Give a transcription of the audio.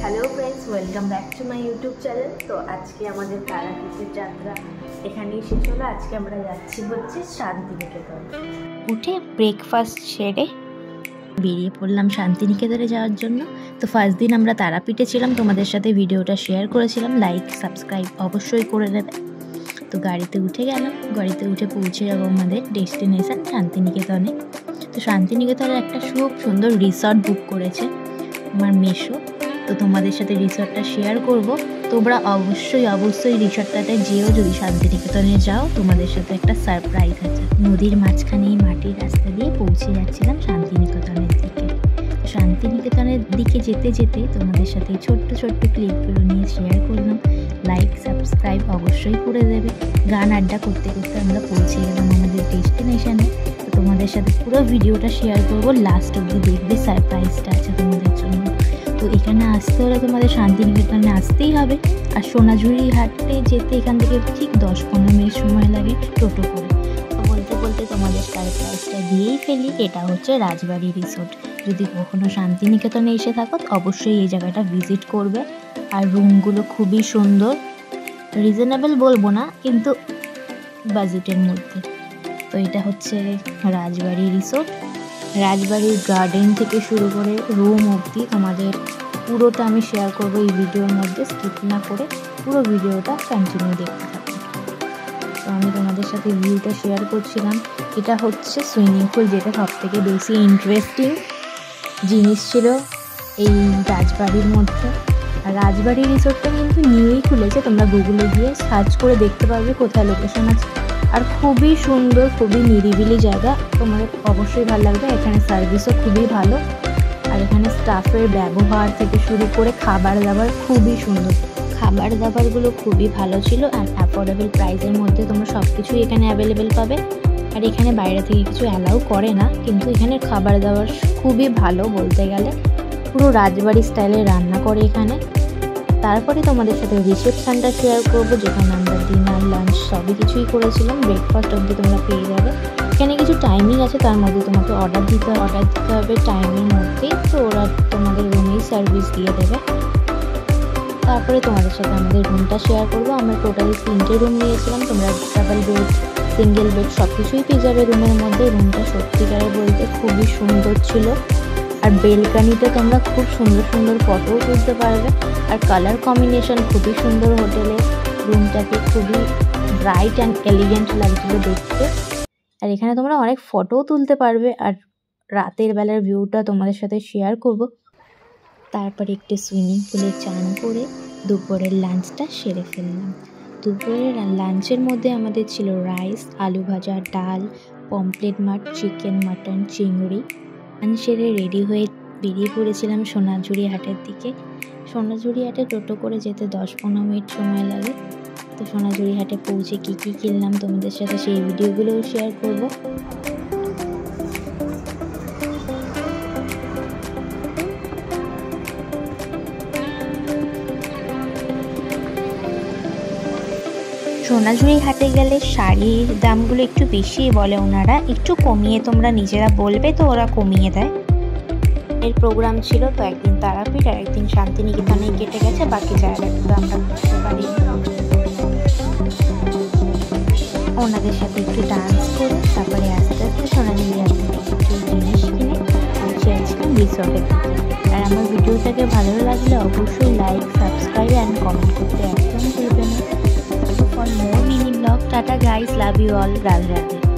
Hello friends, welcome back to my YouTube channel. তো আজকে আমাদের তারাপীঠের যাত্রা এখানেই শেষ হলো। আজকে আমরা যাচ্ছি হচ্ছে শান্তিনিকেতন। উঠে ব্রেকফাস্ট সেরে বেরিয়ে পড়লাম শান্তিনিকেতনে যাওয়ার জন্য। তো ফার্স্ট দিন আমরা তারাপীঠে ছিলাম, তোমাদের সাথে ভিডিওটা শেয়ার করেছিলাম, লাইক সাবস্ক্রাইব অবশ্যই করে নেবে। তো গাড়িতে উঠে গেলাম, গাড়িতে উঠে পৌঁছে যাবো আমাদের ডেস্টিনেশন শান্তিনিকেতনে। তো শান্তিনিকেতনের একটা খুব সুন্দর রিসর্ট বুক করেছে আমার মেশো। তো তোমাদের সাথে রিসর্টটা শেয়ার করব। তোমরা অবশ্যই রিসর্টটাতে যেও যদি শান্তিনিকেতনে যাও, তোমাদের সাথে একটা সারপ্রাইজ আছে। নদীর মাঝখানে মাটির রাস্তা দিয়ে পৌঁছে যাচ্ছিলাম শান্তিনিকেতনের দিকে। শান্তিনিকেতনের দিকে যেতে যেতে তোমাদের সাথে ছোট্ট ক্লিপগুলো নিয়ে শেয়ার করলাম। লাইক সাবস্ক্রাইব অবশ্যই করে দেবে। গান আড্ডা করতে করতে আমরা পৌঁছে গেলাম আমাদের ডেস্টিনেশনে। তো তোমাদের সাথে পুরো ভিডিওটা শেয়ার করব, লাস্ট অবধি দেখবে, সারপ্রাইজটা আছে তোমাদের জন্য। তো এখানে আসতে হলে তোমাদের শান্তিনিকেতনে আসতেই হবে। আর সোনাঝুরি হাটে যেতে এখান থেকে ঠিক 10-15 মিনিট সময় লাগে টোটো করে। তো বলতে বলতে তোমাদের সারপ্রাইজটা দিয়েই ফেলি। এটা হচ্ছে রাজবাড়ি রিসোর্ট। যদি কখনো শান্তিনিকেতনে এসে থাকো অবশ্যই এই জায়গাটা ভিজিট করবে। আর রুমগুলো খুবই সুন্দর, রিজনেবল বলবো না, কিন্তু বাজেটের মধ্যে। তো এটা হচ্ছে রাজবাড়ি রিসোর্ট। রাজবাড়ির গার্ডেন থেকে শুরু করে রুম অবধি তোমাদের পুরোটা আমি শেয়ার করবো এই ভিডিওর মধ্যে, স্কিপ না করে পুরো ভিডিওটা কন্টিনিউ দেখতে থাকো। তো আমি তোমাদের সাথে ভিউটা শেয়ার করছিলাম। এটা হচ্ছে সুইমিং পুল, যেটা সব থেকে বেশি ইন্টারেস্টিং জিনিস ছিল এই রাজবাড়ির মধ্যে। আর রাজবাড়ি রিসোর্টটা কিন্তু নিউই খুলেছে, তোমরা গুগলে গিয়ে সার্চ করে দেখতে পারবে কোথায় লোকেশন আছে। আর খুবই সুন্দর, খুবই নিরিবিলি জায়গা, তোমাদের অবশ্যই ভালো লাগবে। এখানে সার্ভিসও খুবই ভালো। আর এখানে স্টাফের ব্যবহার থেকে শুরু করে খাবার দাবার খুবই সুন্দর। খাবার দাবারগুলো খুবই ভালো ছিল আর অ্যাফোর্ডেবল প্রাইসের মধ্যে তোমরা সব কিছুই এখানে অ্যাভেলেবেল পাবে। আর এখানে বাইরে থেকে কিছু অ্যালাউ করে না, কিন্তু এখানে খাবার দাবার খুবই ভালো বলতে গেলে। পুরো রাজবাড়ি স্টাইলে রান্না করে এখানে। তারপরে তোমাদের সাথে রিসেপশনটা শেয়ার করবো, যেখানে আমরা ডিনার লাঞ্চ সবই কিছুই করেছিলাম। ব্রেকফাস্ট অবধি তোমরা পেয়ে যাবে। এখানে কিছু টাইমিং আছে, তার মধ্যে তোমাকে অর্ডার দিতে হবে টাইমের মধ্যেই। তো ওরা তোমাদের রুমেই সার্ভিস দিয়ে দেবে। তারপরে তোমাদের সাথে আমাদের রুমটা শেয়ার করবো। আমরা টোটালি 3টে রুম নিয়েছিলাম। তোমরা ডাবল বেড, সিঙ্গেল বেড সব কিছুই পেয়ে যাবে রুমের মধ্যে। রুমটা সত্যিকারে বলতে খুবই সুন্দর ছিল। আর বেলকানিতে তোমরা খুব সুন্দর ফটোও তুলতে পারবে। আর কালার কম্বিনেশন খুবই সুন্দর হোটেলে। রুমটাকে খুবই ব্রাইট অ্যান্ড এলিগেন্ট লাগছিল দেখতে। আর এখানে তোমরা অনেক ফটোও তুলতে পারবে। আর রাতের বেলার ভিউটা তোমাদের সাথে শেয়ার করব। তারপরে একটু সুইমিং পুলে চান করে দুপুরের লাঞ্চটা সেরে ফেললাম। দুপুরের লাঞ্চের মধ্যে আমাদের ছিল রাইস, আলু ভাজা, ডাল, পমফ্রেট মাছ, চিকেন, মাটন, চিংড়ি। লাঞ্চ সেরে রেডি হয়ে বেরিয়ে পড়েছিলাম সোনাঝুরি হাটের দিকে। সোনাঝুরি হাটে টোটো করে যেতে 10-15 মিনিট সময় লাগে। তো সোনাঝুরি হাটে পৌঁছে কী কিনলাম তোমাদের সাথে সেই ভিডিওগুলোও শেয়ার করব। সোনাঝুরি হাটে গেলে শাড়ির দামগুলো একটু বেশি বলে ওনারা, একটু কমিয়ে তোমরা নিজেরা বলবে তো ওরা কমিয়ে দেয়। এর প্রোগ্রাম ছিল, তো একদিন তারাপীঠ আর একদিন শান্তিনিকেতনে কেটে গেছে। বাকি জায়গাগুলো আমরা করতে পারি। ওনাদের সাথে একটু ডান্স করে তারপরে আস্তে আস্তে সোনাঝুরি হাট থেকে কিছু জিনিস কিনে পৌঁছে আসলাম রিসর্টের দিকে। আর আমার ভিডিওটাকে ভালো লাগলে অবশ্যই লাইক, সাবস্ক্রাইব অ্যান্ড কমেন্ট করতে একদম ভুলবে না। For more mini vlog, Tata guys, love you all, Radhe Radhe.